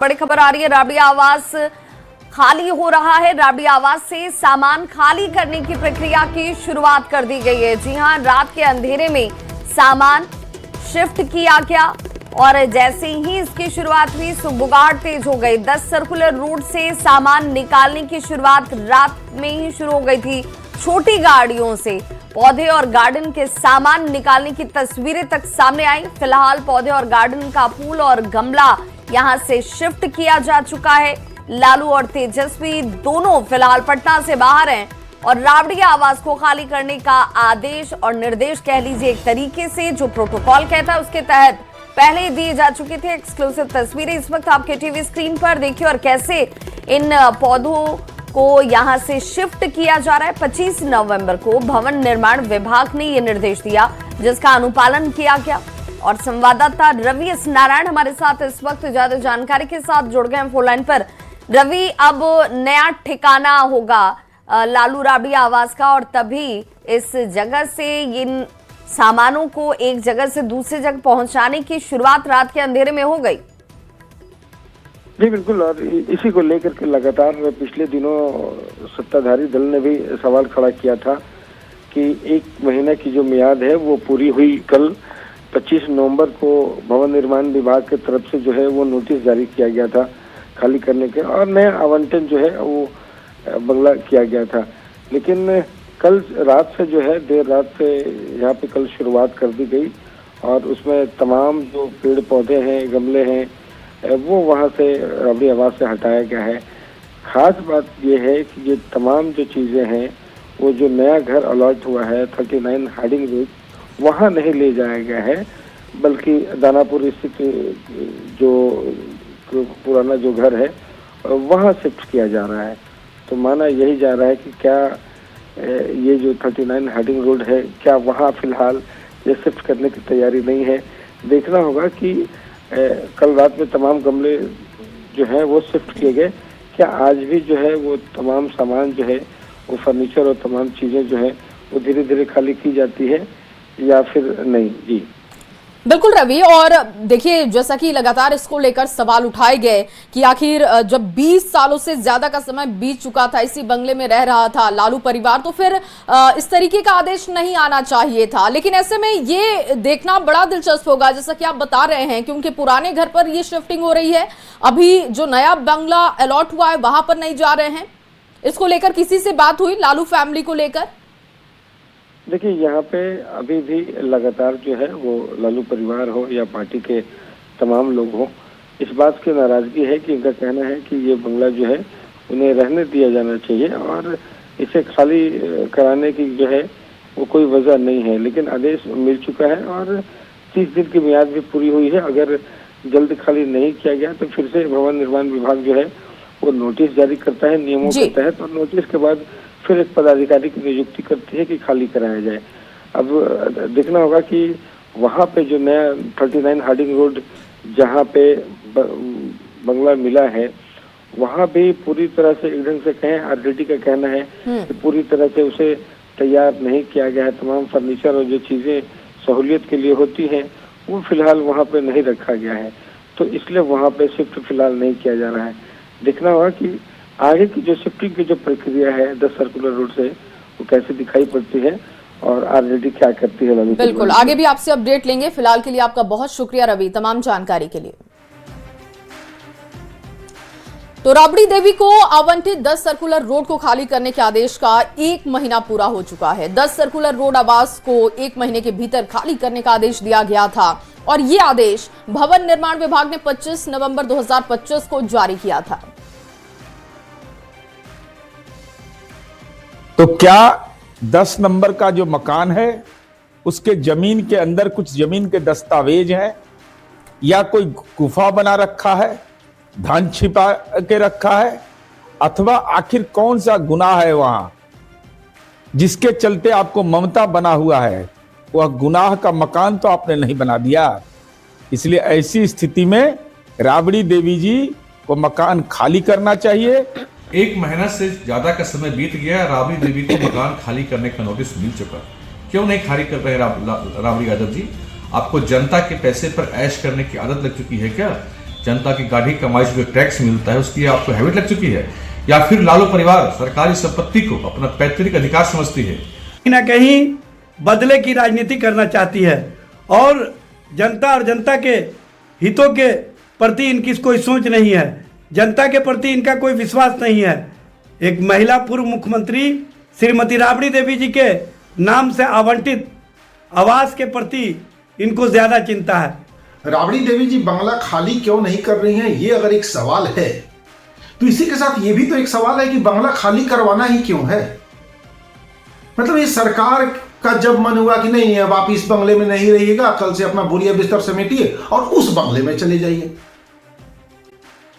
बड़ी खबर आ रही है, राबड़ी आवास खाली हो रहा है। राबड़ी आवास से सामान खाली करने की प्रक्रिया की शुरुआत कर दी गई है। जी हां, रात के अंधेरे में सामान शिफ्ट किया गया और जैसे ही इसकी शुरुआत हुई सुगबुगाहट तेज हो गई। 10 सर्कुलर रूट से सामान निकालने की शुरुआत रात में ही शुरू हो गई थी। छोटी गाड़ियों से पौधे और गार्डन के सामान निकालने की तस्वीरें तक सामने आई। फिलहाल पौधे और गार्डन का फूल और गमला यहां से शिफ्ट किया जा चुका है। लालू और तेजस्वी दोनों फिलहाल पटना से बाहर हैं और राबड़ी आवास को खाली करने का आदेश और निर्देश कह लीजिए एक तरीके से जो प्रोटोकॉल कहता है उसके तहत पहले दिए जा चुके थे। एक्सक्लूसिव तस्वीरें इस वक्त आपके टीवी स्क्रीन पर देखिए और कैसे इन पौधों को यहां से शिफ्ट किया जा रहा है। 25 नवंबर को भवन निर्माण विभाग ने यह निर्देश दिया जिसका अनुपालन किया गया और संवाददाता रवि एस नारायण हमारे साथ इस वक्त ज्यादा जानकारी के साथ जुड़ गए हैं फोन लाइन पर। रवि, अब नया ठिकाना होगा लालू राबड़ी आवास का और तभी इस जगह से इन सामानों को एक जगह से दूसरी जगह पहुंचाने की शुरुआत रात के अंधेरे में हो गई। जी बिल्कुल, और इसी को लेकर के लगातार पिछले दिनों सत्ताधारी दल ने भी सवाल खड़ा किया था कि 1 महीने की जो मियाद है वो पूरी हुई। कल 25 नवंबर को भवन निर्माण विभाग की तरफ से जो है वो नोटिस जारी किया गया था खाली करने के और नया आवंटन जो है वो बंगला किया गया था। लेकिन कल रात से जो है देर रात से यहाँ पे कल शुरुआत कर दी गई और उसमें तमाम जो पेड़ पौधे हैं गमले हैं वो वहाँ से राबड़ी आवास से हटाया गया है। खास बात ये है कि ये तमाम जो चीज़ें हैं वो जो नया घर अलॉट हुआ है 39 हार्डिंग रोड वहाँ नहीं ले जाया गया है बल्कि दानापुर स्थित जो पुराना जो घर है वहाँ शिफ्ट किया जा रहा है। तो माना यही जा रहा है कि क्या ये जो 39 हार्डिंग रोड है क्या वहाँ फिलहाल ये शिफ्ट करने की तैयारी नहीं है। देखना होगा कि कल रात में तमाम गमले जो है वो शिफ्ट किए गए, क्या आज भी जो है वो तमाम सामान जो है वो फर्नीचर और तमाम चीज़ें जो है वो धीरे धीरे खाली की जाती है या फिर नहीं। जी बिल्कुल रवि, और देखिए जैसा कि लगातार इसको लेकर सवाल उठाए गए कि आखिर जब 20 सालों से ज्यादा का समय बीत चुका था, इसी बंगले में रह रहा था लालू परिवार, तो फिर इस तरीके का आदेश नहीं आना चाहिए था। लेकिन ऐसे में ये देखना बड़ा दिलचस्प होगा जैसा कि आप बता रहे हैं क्योंकि पुराने घर पर ये शिफ्टिंग हो रही है, अभी जो नया बंगला अलॉट हुआ है वहां पर नहीं जा रहे हैं। इसको लेकर किसी से बात हुई लालू फैमिली को लेकर? देखिए यहाँ पे अभी भी लगातार जो है वो लालू परिवार हो या पार्टी के तमाम लोग हो इस बात की नाराजगी है कि इनका कहना है कि ये बंगला जो है उन्हें रहने दिया जाना चाहिए और इसे खाली कराने की जो है वो कोई वजह नहीं है। लेकिन आदेश मिल चुका है और 30 दिन की मियाद भी पूरी हुई है। अगर जल्द खाली नहीं किया गया तो फिर से भवन निर्माण विभाग जो है वो नोटिस जारी करता है नियमों के तहत और नोटिस के बाद फिर एक पदाधिकारी की नियुक्ति करती है कि खाली कराया जाए। अब देखना होगा कि वहाँ पे जो नया 39 हार्डिंग रोड जहाँ पे बंगला मिला है वहाँ भी पूरी तरह से एक ढंग से कहें आरजेडी का कहना है कि पूरी तरह से उसे तैयार नहीं किया गया है। तमाम फर्नीचर और जो चीज़ें सहूलियत के लिए होती हैं वो फिलहाल वहाँ पे नहीं रखा गया है, तो इसलिए वहाँ पे शिफ्ट फिलहाल नहीं किया जा रहा है। देखना होगा कि आगे की जो शिफ्टिंग की जो प्रक्रिया है 10 सर्कुलर रोड से वो कैसे दिखाई पड़ती है और आरजेडी क्या करती है। बिल्कुल, आगे भी आपसे अपडेट लेंगे। फिलहाल के लिए आपका बहुत शुक्रिया रवि तमाम जानकारी के लिए। तो राबड़ी देवी को आवंटित 10 सर्कुलर रोड को खाली करने के आदेश का 1 महीना पूरा हो चुका है। 10 सर्कुलर रोड आवास को 1 महीने के भीतर खाली करने का आदेश दिया गया था और ये आदेश भवन निर्माण विभाग ने 25 नवंबर 2025 को जारी किया था। तो क्या 10 नंबर का जो मकान है उसके जमीन के अंदर कुछ जमीन के दस्तावेज हैं या कोई गुफा बना रखा है, धन छिपा के रखा है, अथवा आखिर कौन सा गुनाह है वहां जिसके चलते आपको ममता बना हुआ है? वह गुनाह का मकान तो आपने नहीं बना दिया। इसलिए ऐसी स्थिति में राबड़ी देवी जी को मकान खाली करना चाहिए। 1 महीना से ज्यादा का समय बीत गया, राबड़ी देवी को मकान खाली करने का नोटिस मिल चुका। क्यों नहीं खाली कर रहे राबड़ी यादव जी? आपको जनता के पैसे पर ऐश करने की आदत लग चुकी है क्या? जनता की गाढ़ी कमाई से जो टैक्स मिलता है उसकी आपको हैबिट लग चुकी है, या फिर लालू परिवार सरकारी संपत्ति को अपना पैतृक अधिकार समझती है? कहीं ना कहीं बदले की राजनीति करना चाहती है और जनता और जनता के हितों के प्रति इनकी कोई सोच नहीं है, जनता के प्रति इनका कोई विश्वास नहीं है। एक महिला पूर्व मुख्यमंत्री श्रीमती राबड़ी देवी जी के नाम से आवंटित आवास के प्रति इनको ज़्यादा चिंता है। राबड़ी देवी जी बंगला खाली क्यों नहीं कर रही हैं, ये अगर एक सवाल है तो इसी के साथ ये भी तो एक सवाल है कि बंगला खाली करवाना ही क्यों है। मतलब ये सरकार का जब मन हुआ कि नहीं अब आप इस बंगले में नहीं रहिएगा, कल से अपना बोरिया बिस्तर समेटिए और उस बंगले में चले जाइए।